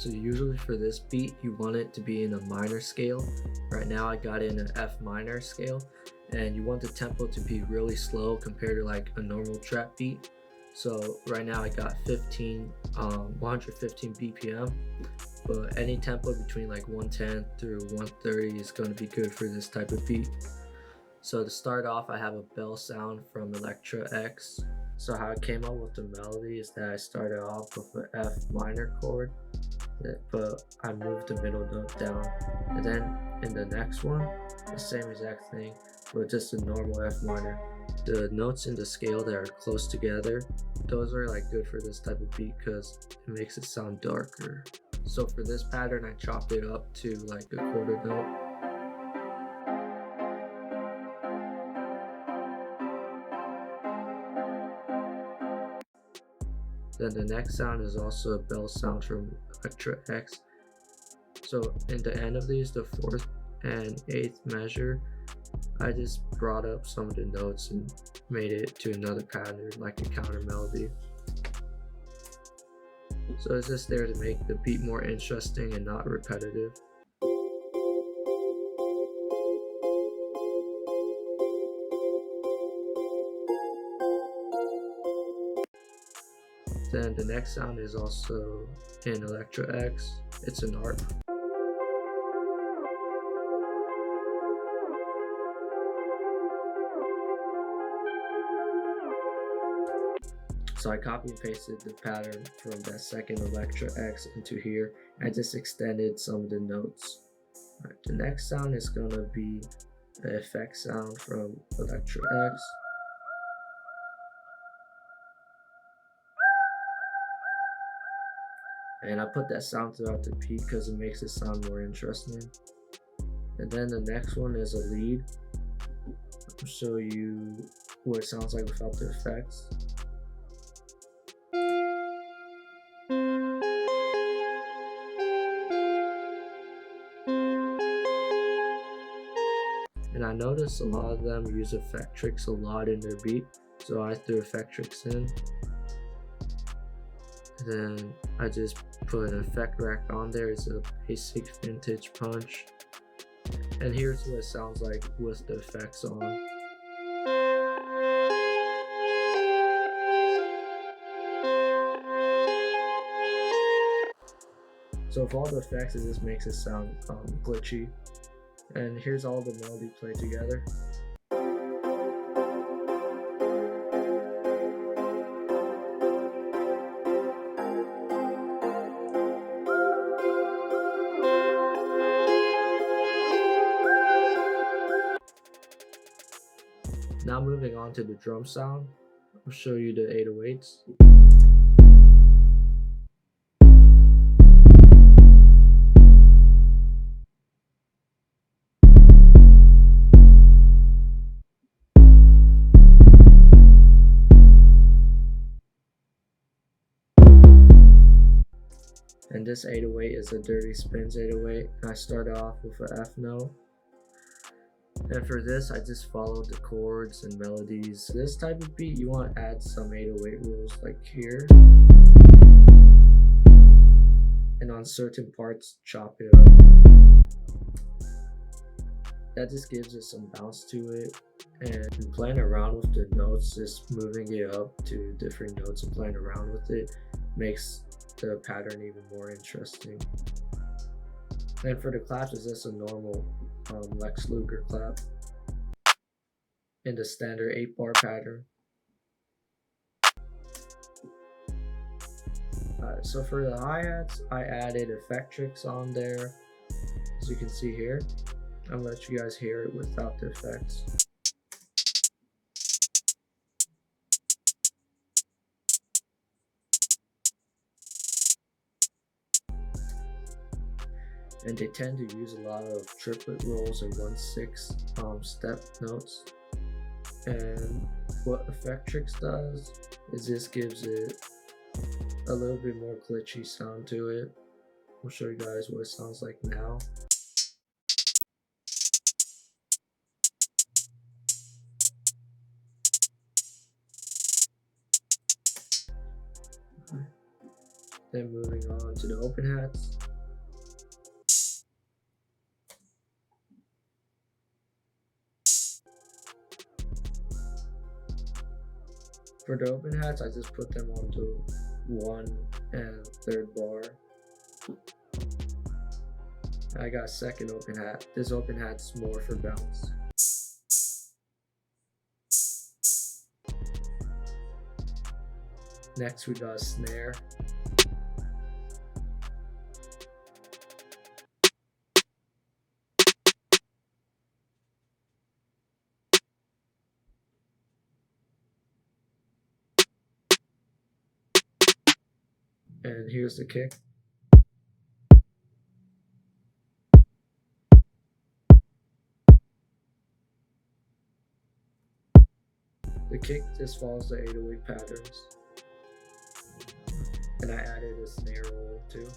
So usually for this beat, you want it to be in a minor scale. Right now I got it in an F minor scale, and you want the tempo to be really slow compared to like a normal trap beat. So right now I got 115 BPM, but any tempo between like 110 through 130 is going to be good for this type of beat. So to start off, I have a bell sound from Electra X. So how I came up with the melody is that I started off with an F minor chord, but I moved the middle note down. And then in the next one, the same exact thing, but just a normal F minor. The notes in the scale that are close together, those are like good for this type of beat because it makes it sound darker. So for this pattern, I chopped it up to like a quarter note. Then the next sound is also a bell sound from Electra X. So in the end of these, the 4th and 8th measure, I just brought up some of the notes and made it to another pattern, like a counter melody. So it's just there to make the beat more interesting and not repetitive. Then the next sound is also in Electra X. It's an ARP. So I copy and pasted the pattern from that second Electra X into here. I just extended some of the notes. Right, the next sound is gonna be the effect sound from Electra X. And I put that sound throughout the beat because it makes it sound more interesting. And then the next one is a lead. I'll show you what it sounds like without the effects. And I noticed a lot of them use effect tricks a lot in their beat, so I threw effect tricks in. And then I just put an effect rack on there. It's a basic vintage punch. And here's what it sounds like with the effects on. So with all the effects, it just makes it sound glitchy. And here's all the melody played together. Now moving on to the drum sound, I'll show you the 808s. And this 808 is a Dirty Spins 808. I started off with an F note. And for this, I just followed the chords and melodies. This type of beat, you want to add some 808 rules like here. And on certain parts, chop it up. That just gives it some bounce to it. And playing around with the notes, just moving it up to different notes and playing around with it makes the pattern even more interesting. And for the claps, it's just a normal Lex Luger clap in the standard 8-bar pattern. So for the hi-hats, I added effect tricks on there, as you can see here. I'll let you guys hear it without the effects. And they tend to use a lot of triplet rolls and 1/6 step notes. And what effect tricks does is this gives it a little bit more glitchy sound to it. I'll show you guys what it sounds like now. Then moving on to the open hats. For the open hats, I just put them onto 1 1/3 bar. I got a second open hat. This open hat's more for bounce. Next we got a snare. And here's the kick. The kick just follows the 808 patterns. And I added a snare roll too.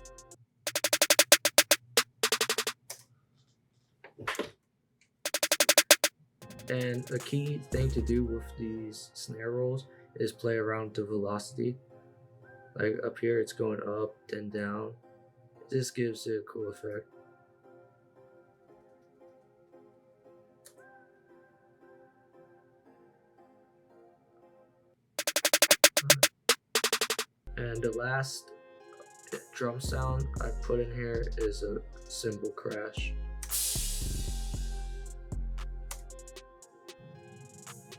And a key thing to do with these snare rolls is play around the velocity. Like up here it's going up then down. This gives it a cool effect. And the last drum sound I put in here is a cymbal crash.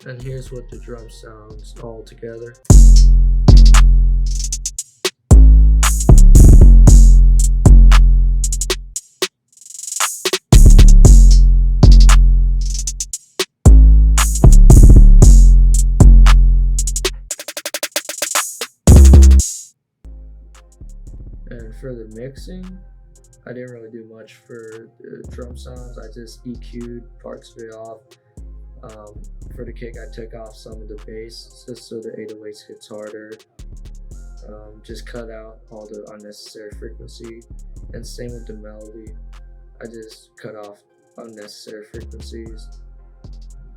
And here's what the drum sounds all together. And for the mixing, I didn't really do much for the drum sounds. I just EQ'd parts of it off. For the kick, I took off some of the bass just so the 808s hits harder. Just cut out all the unnecessary frequency, and same with the melody. I just cut off unnecessary frequencies.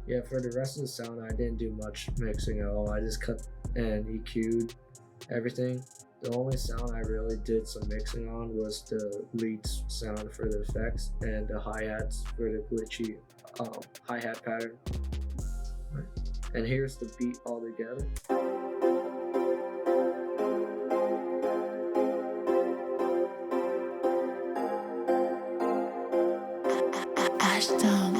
Yeah, for the rest of the sound, I didn't do much mixing at all. I just cut and EQ'd everything. The only sound I really did some mixing on was the lead sound for the effects and the hi-hats for the glitchy hi-hat pattern. And here's the beat all together. Axhton.